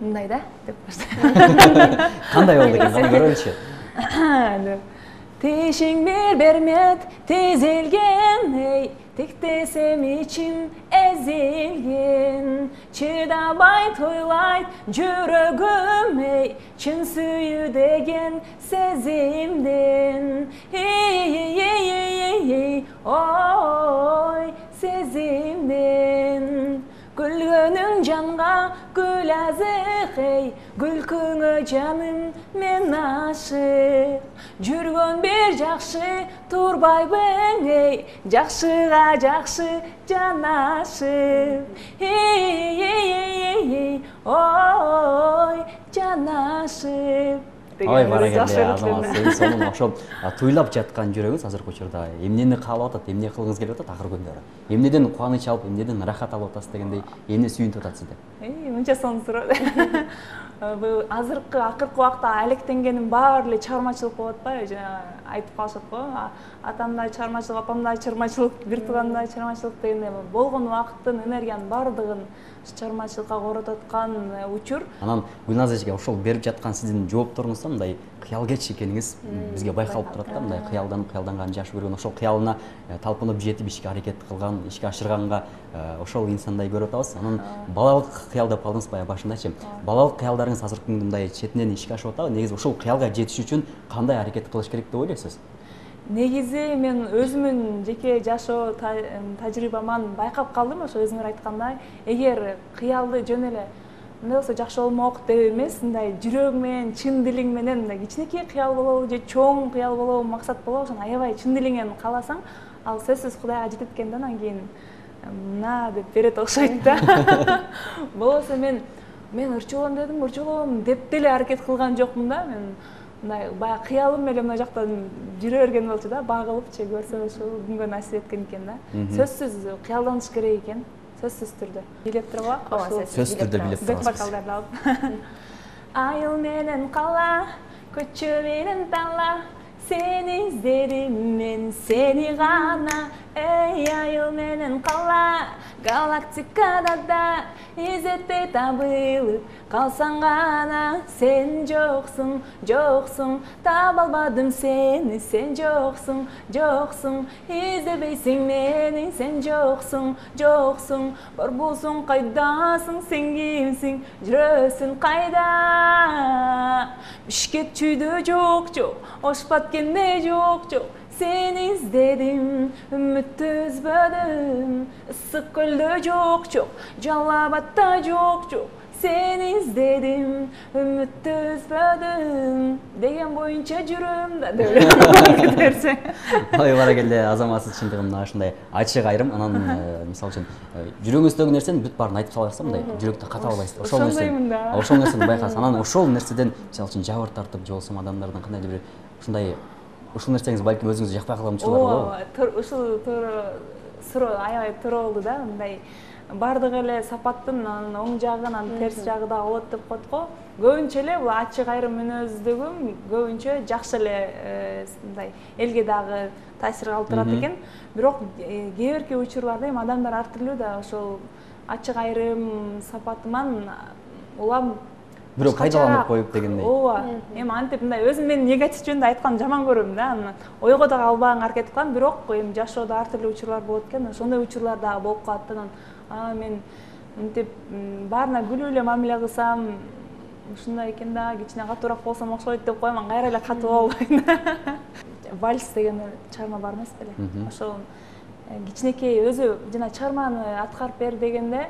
мындай да деп баштайм. Кандай болду экен, аны көрөлүчү. Тишиң бир бермет тизилген, эй, тиктесем ичим эзилген. Чыдабай тойлайт жүрөгүм, эй, чын сүйүү деген сезимден. Ой, сезимден. Gülgönün canğa gül azık ey, gülküngö canım men aşık. Жүргөн bir жакшы турбайбын ey, жакшыга жакшы жанашып. Ой, жанашып. Ой, баракелде, Азамат, сиз сонун ошол туйлап жаткан жүрөгүңүз азыркы учурда эмнени каалап атат, эмне кылгыңыз келип атат акыр күндөрү? Эмнеден кубаныч алып, эмнеден рахат алып атасыз дегендей, эмне сүйүнүп атат сизди? Мынча сонун суроо. Бул азыркы акыркы убакта алектенгеним баары эле чыгармачылык болуп атпайбы? Жана айтып калышат го, атамда чыгармачылык, апамда чыгармачылык, бир тууганда чыгармачылык дегенде болгон убакыттын, энергиянын баардыгын чыгармачылыкка коротуп аткан учур. Анан Гүлназ эжеге ошол берип жаткан сиздин жоопторуңузда мындай кыялкеч экениңиз бизге байкалып турат да, мындай кыялданып жаш көргөн, ошол кыялына талпынып жетип ишке аракет кылган, ишке ашырганга ошол инсандай көрүп атабыз. Анан балалык кыял деп калдыңыз баягы башындачы. Балалык кыялдарыңыз азыркы күндө мындай четинен ишке ашып атабы? Негизи ошол кыялга жетиш үчүн кандай аракет кылыш керек деп ойлойсуз? Негизи мен өзүмүн жеке жашоо тажрыйбаман байкап калдым, ошо өзүңөр айткандай, эгер кыялды жөн эле мындай болсо жакшы болмок деп эмес, мындай жүрөк менен, чын дилиң менен мындай кичинекей кыял болобу же чоң кыял болобу максат болобу, ошону аябай чын дилиңен кааласаң, ал сөзсүз Кудайга жетет экен да, анан кийин мына деп берет окшойт да. Болбосо мен ырчылоом деп деле аракет кылган жокмун да. Мен мындай баягы кыялым эле мына жактан жүрө берген болчу да, багылыпчы көрсө ошол күнгө насип эткен экен да. Сөзсүз кыялданыш керек экен, сөзсүз түрдө. Билеп турабы? Ооба, сөзсүз түрдө билеп турабыз. Вокалдарды алып. Айыл менен кала, көчө менен тала, сени издедим мен, сени гана. Эй, айыл менен кала, галактикада да изеттей табылып калсаң гана. Сен жоксуң, жоксуң, таба албадым сени, сен жоксуң, жоксуң, издебейсиң мени, сен жоксуң, жоксуң, борбусуң, кайдасың, сен кимсиң, жүрөсүң кайда? Бишкек чүйдө жок, ош баткенде жок, seni izledim, ümitte üzmedim. Issık gölde çok çok, Calabat'ta çok çok. Seni izledim, ümitte üzmedim. Degen boyunca жүрөм деп gidersin. Ой, баракелде, Азаматсыз чындыгында ушундай ачык айрым, анан мисалы үчүн жүрөгүңүздөгү нерсени бүт баарын айтып сала берсем, мындай жүрөктө ката албайсыз. Ошол нерсени байкасыз. Анан ошол нерседен мисалы үчүн жабыр тартып, же болбосо адамдардын кандайдыр бир ушундай ушул нерсеңиз балким өзүңүз жакпай калган учурлар болобу? Ушул суроо аябай туура болду да. Мындай бардык эле сапаттын оң жагы, анан терс жагы да болот деп коет го. Көбүнчө эле бул ачык айрым мүнөздөгүм көбүнчө жакшы эле мындай элге дагы таасир калтырат экен. Бирок кээ бирки учурларда эми адамдар ар түрлүү да, ошол ачык айрым сапатыман улам бирок кайдаланып коюп дегендей. Ооба. Эми антип мындай өзүм мен негатив жөнүндө айткан жаман көрөм да. Анан ойго дагы албаганга аракет кылам, бирок эми жашоодо ар түрлүү учурлар болот экен. Ошондой учурлар дагы болуп калат. Анан мен мынтип баарына күлүп эле мамиле кылсам, ушундай экен да, кичине катуураак болсом окшойт деп коем, кайра эле катуу болбойм. Вальс деген чыгарма бар эмес беле? Ошол кичинекей өзү жана чыгарманы аткарып бер дегенде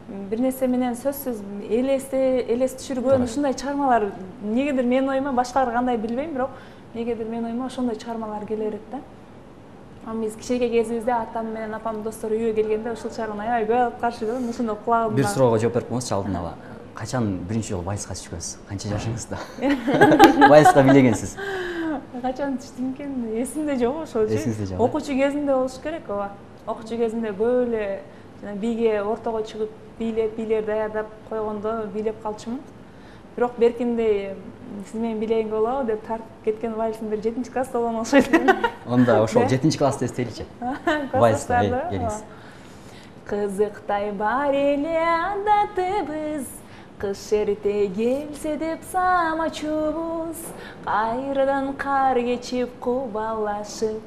бир нерсе менен сөзсүз элес түшүргөн ушундай чыгармалар негедир менин оюма, башкалар кандай билбейм, бирок негедир менин оюма ошондой чыгармалар келе берет да. Биз кичинекей кезибизде атам менен апам достор үйгө келгенде ушул чыгарманы аябай көп алып каршы көрдүм, ушундой кулагымда. Бир суроого жооп берип коюңузчу алдын ала. Качан биринчи жолу вальска түшкөнсүз? Канча жашыңызда? Вальска билегенсиз? Качан түштүм экен? Эсимде жок ошол. Эсиңизде жок. Окуучу кезинде болуш керек, ооба. Окуучу кезинде көп эле жана бийге ортого чыгып бийлер даярдап койгондо бийлеп калчумун. Бирок беркинде сиз менен бийлегенге болобу деп тартып кеткен вальсим бир 7-класста болгон окшойт. Онда ошол 7-класста эстеличи. Вальсты келиңиз. Кызыктай бар эле адатыбыз, Кыш эрте келсе деп самачубуз, кайрадан кар кечип кубалашып,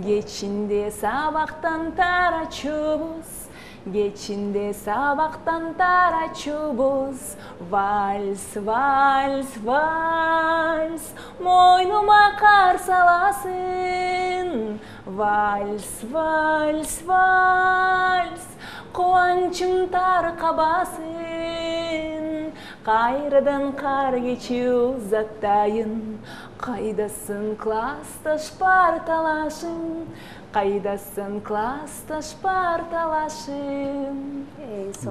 кечинде сабактан тарачубуз, кечинде сабактан тарачубуз. Вальс, вальс, вальс, мойнума кар саласың. Вальс, вальс, вальс, кубанчым таркабасын. Кайрадан кар кечүү узаттайын, кайдасың классташ парталашың, кайдасың классташ парталашың.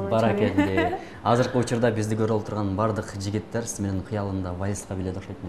Баракелде. Азыркы учурда бизди көрүп отурган бардык жигиттер сиз менен кыялында вальска билет окшойт.